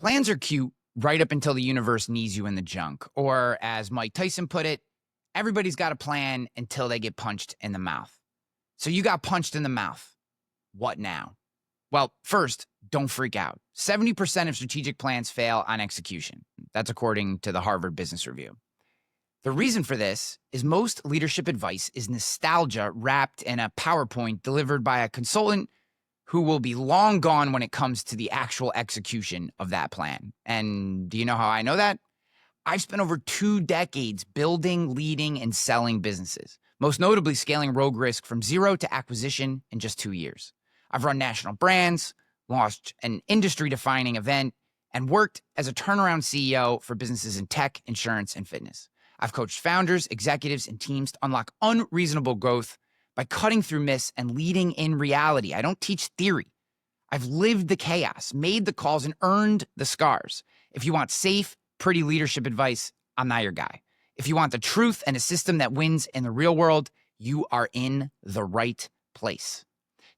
Plans are cute right up until the universe knees you in the junk. Or as Mike Tyson put it, everybody's got a plan until they get punched in the mouth. So you got punched in the mouth. What now? Well, first, don't freak out. 70% of strategic plans fail on execution. That's according to the Harvard Business Review. The reason for this is most leadership advice is nostalgia wrapped in a PowerPoint delivered by a consultant who will be long gone when it comes to the actual execution of that plan. And do you know how I know that? I've spent over 2 decades building, leading, and selling businesses, most notably scaling Rogue Risk from zero to acquisition in just 2 years. I've run national brands, launched an industry-defining event, and worked as a turnaround CEO for businesses in tech, insurance, and fitness. I've coached founders, executives, and teams to unlock unreasonable growth by cutting through myths and leading in reality. I don't teach theory. I've lived the chaos, made the calls, and earned the scars. If you want safe, pretty leadership advice, I'm not your guy. If you want the truth and a system that wins in the real world, you are in the right place.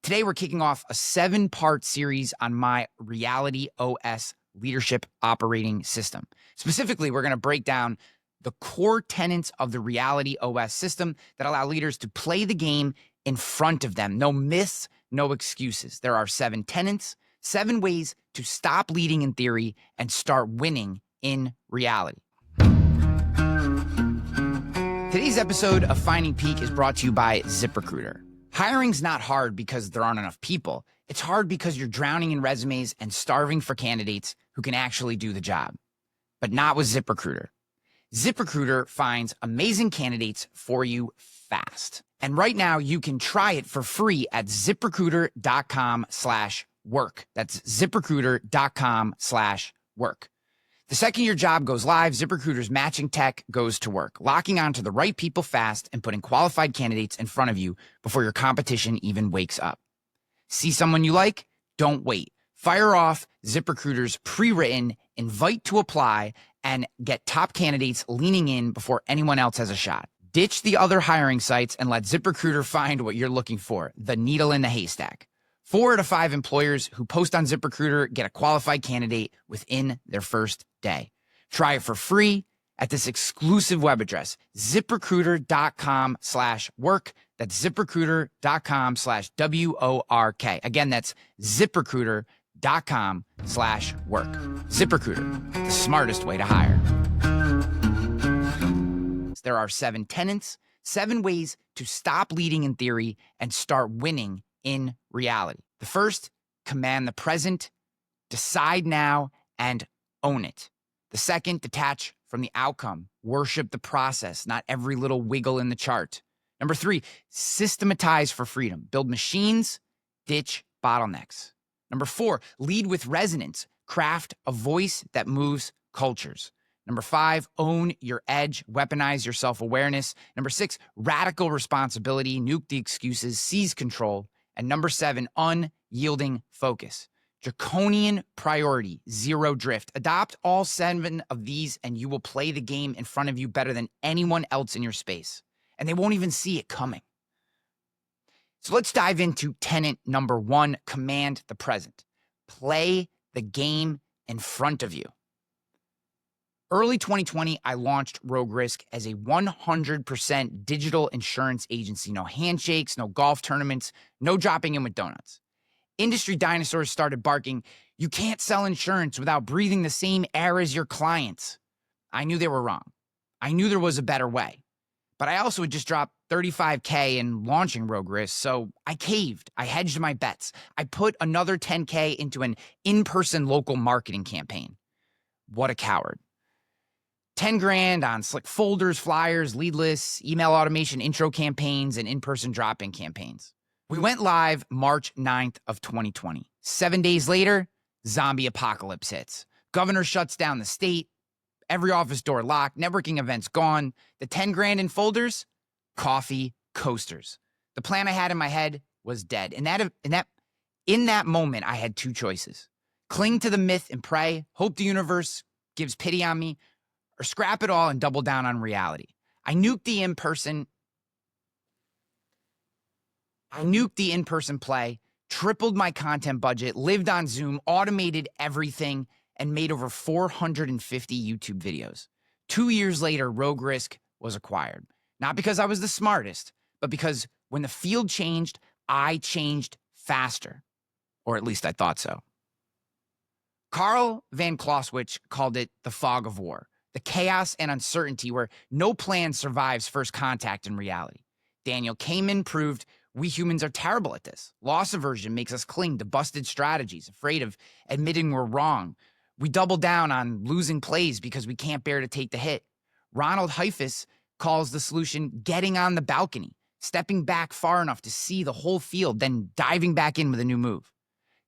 Today, we're kicking off a 7-part series on my RealityOS leadership operating system. Specifically, we're going to break down the core tenets of the RealityOS system that allow leaders to play the game in front of them. No myths, no excuses. There are 7 tenets, 7 ways to stop leading in theory and start winning in reality. Today's episode of Finding Peak is brought to you by ZipRecruiter. Hiring's not hard because there aren't enough people. It's hard because you're drowning in resumes and starving for candidates who can actually do the job. But not with ZipRecruiter. ZipRecruiter finds amazing candidates for you fast. And right now you can try it for free at ZipRecruiter.com/work. That's ZipRecruiter.com/work. The second your job goes live, ZipRecruiter's matching tech goes to work, locking onto the right people fast and putting qualified candidates in front of you before your competition even wakes up. See someone you like? Don't wait. Fire off ZipRecruiter's pre-written invite to apply and get top candidates leaning in before anyone else has a shot. Ditch the other hiring sites and let ZipRecruiter find what you're looking for, the needle in the haystack. 4 out of 5 employers who post on ZipRecruiter get a qualified candidate within their first day. Try it for free at this exclusive web address, ZipRecruiter.com/work. That's ZipRecruiter.com/WORK. Again, that's ZipRecruiter.com/work. ZipRecruiter, the smartest way to hire. There are 7 tenets, 7 ways to stop leading in theory and start winning in reality. The first, command the present, decide now, and own it. The second, detach from the outcome, worship the process, not every little wiggle in the chart. Number 3, systematize for freedom, build machines, ditch bottlenecks. Number 4, lead with resonance, craft a voice that moves cultures. Number 5, own your edge, weaponize your self-awareness. Number 6, radical responsibility, nuke the excuses, seize control. And number 7, unyielding focus. Draconian priority, zero drift. Adopt all 7 of these and you will play the game in front of you better than anyone else in your space. And they won't even see it coming. So let's dive into tenet number 1, command the present. Play the game in front of you. Early 2020, I launched Rogue Risk as a 100% digital insurance agency. No handshakes, no golf tournaments, no dropping in with donuts. Industry dinosaurs started barking, "You can't sell insurance without breathing the same air as your clients." I knew they were wrong. I knew there was a better way. But I also had just dropped $35K in launching Rogue Risk, so I caved. I hedged my bets. I put another $10K into an in-person local marketing campaign. What a coward. 10 grand on slick folders, flyers, lead lists, email automation, intro campaigns, and in-person drop-in campaigns. We went live March 9th of 2020. 7 days later, zombie apocalypse hits. Governor shuts down the state. Every office door locked. Networking events gone. The 10 grand in folders, coffee coasters. The plan I had in my head was dead. In that moment, I had 2 choices. Cling to the myth and pray, hope the universe gives pity on me, or scrap it all and double down on reality. I nuked the in-person play, tripled my content budget, lived on Zoom, automated everything, and made over 450 YouTube videos. 2 years later, Rogue Risk was acquired. Not because I was the smartest, but because when the field changed, I changed faster. Or at least I thought so. Carl Van Clausewitz called it the fog of war, the chaos and uncertainty where no plan survives first contact in reality. Daniel Kahneman proved we humans are terrible at this. Loss aversion makes us cling to busted strategies, afraid of admitting we're wrong. We double down on losing plays because we can't bear to take the hit. Ronald Heifetz calls the solution getting on the balcony, stepping back far enough to see the whole field, then diving back in with a new move.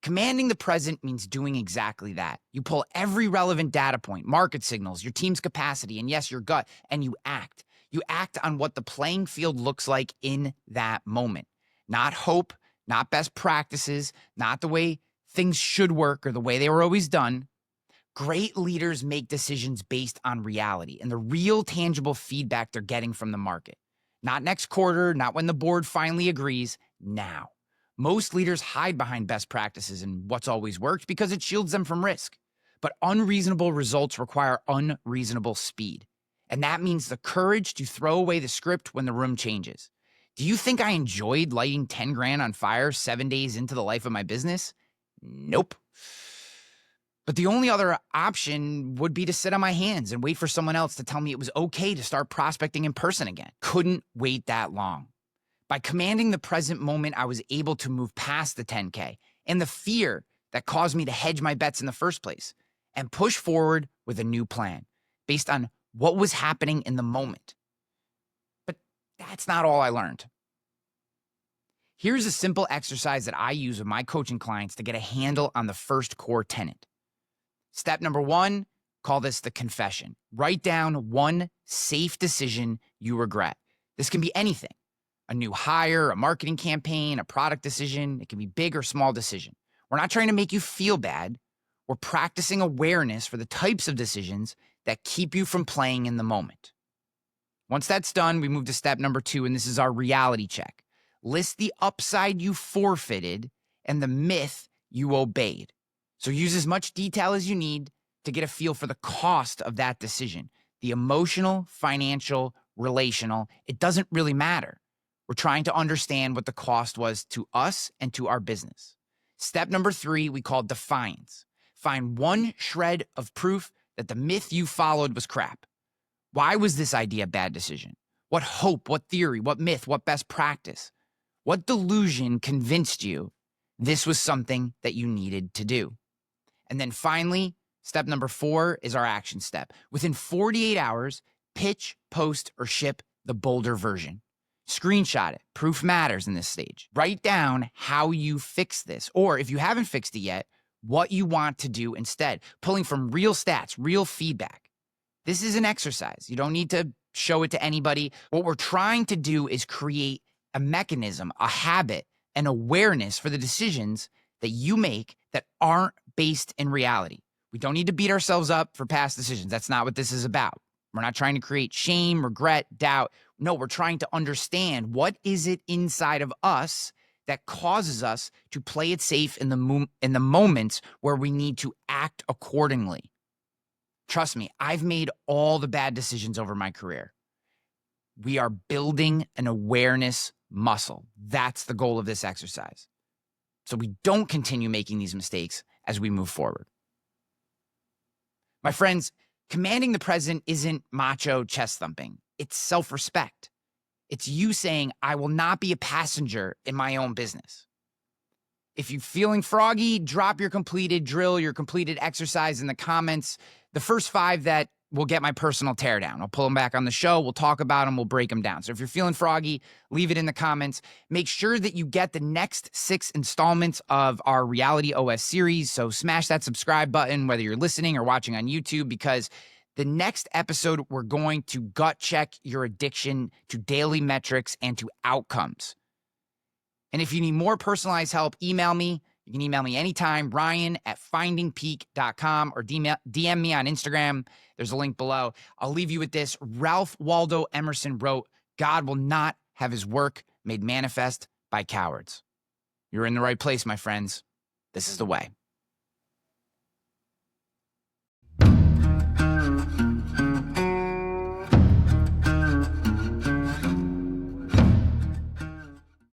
Commanding the present means doing exactly that. You pull every relevant data point, market signals, your team's capacity, and yes, your gut, and you act. You act on what the playing field looks like in that moment. Not hope, not best practices, not the way things should work or the way they were always done. Great leaders make decisions based on reality and the real tangible feedback they're getting from the market. Not next quarter, not when the board finally agrees, now. Most leaders hide behind best practices and what's always worked because it shields them from risk. But unreasonable results require unreasonable speed. And that means the courage to throw away the script when the room changes. Do you think I enjoyed lighting 10 grand on fire 7 days into the life of my business? Nope. But the only other option would be to sit on my hands and wait for someone else to tell me it was okay to start prospecting in person again. Couldn't wait that long. By commanding the present moment, I was able to move past the 10K and the fear that caused me to hedge my bets in the first place and push forward with a new plan based on what was happening in the moment. But that's not all I learned. Here's a simple exercise that I use with my coaching clients to get a handle on the first core tenet. Step number 1, call this the confession. Write down one safe decision you regret. This can be anything. A new hire, a marketing campaign, a product decision. It can be big or small decision. We're not trying to make you feel bad. We're practicing awareness for the types of decisions that keep you from playing in the moment. Once that's done, we move to step number 2, and this is our reality check. List the upside you forfeited and the myth you obeyed. So use as much detail as you need to get a feel for the cost of that decision. The emotional, financial, relational, it doesn't really matter. We're trying to understand what the cost was to us and to our business. Step number 3, we call defiance. Find one shred of proof that the myth you followed was crap. Why was this idea a bad decision? What hope, what theory, what myth, what best practice? What delusion convinced you this was something that you needed to do? And then finally, step number 4 is our action step. Within 48 hours, pitch, post, or ship the bolder version. Screenshot it. Proof matters in this stage. Write down how you fix this, or if you haven't fixed it yet, what you want to do instead, pulling from real stats, real feedback. This is an exercise. You don't need to show it to anybody. What we're trying to do is create a mechanism, a habit, an awareness for the decisions that you make that aren't based in reality. We don't need to beat ourselves up for past decisions. That's not what this is about. We're not trying to create shame, regret, doubt. No, we're trying to understand what is it inside of us that causes us to play it safe in the moments where we need to act accordingly. Trust me, I've made all the bad decisions over my career. We are building an awareness muscle. That's the goal of this exercise. So we don't continue making these mistakes as we move forward. My friends, commanding the present isn't macho chest thumping. It's self-respect. It's you saying, I will not be a passenger in my own business. If you're feeling froggy, drop your completed drill, your completed exercise in the comments. The first 5 that will get my personal teardown. I'll pull them back on the show. We'll talk about them. We'll break them down. So if you're feeling froggy, leave it in the comments. Make sure that you get the next 6 installments of our RealityOS series. So smash that subscribe button, whether you're listening or watching on YouTube, because the next episode, we're going to gut check your addiction to daily metrics and to outcomes. And if you need more personalized help, email me. You can email me anytime, ryan@findingpeak.com, or DM me on Instagram. There's a link below. I'll leave you with this. Ralph Waldo Emerson wrote, God will not have his work made manifest by cowards. You're in the right place, my friends. This is the way.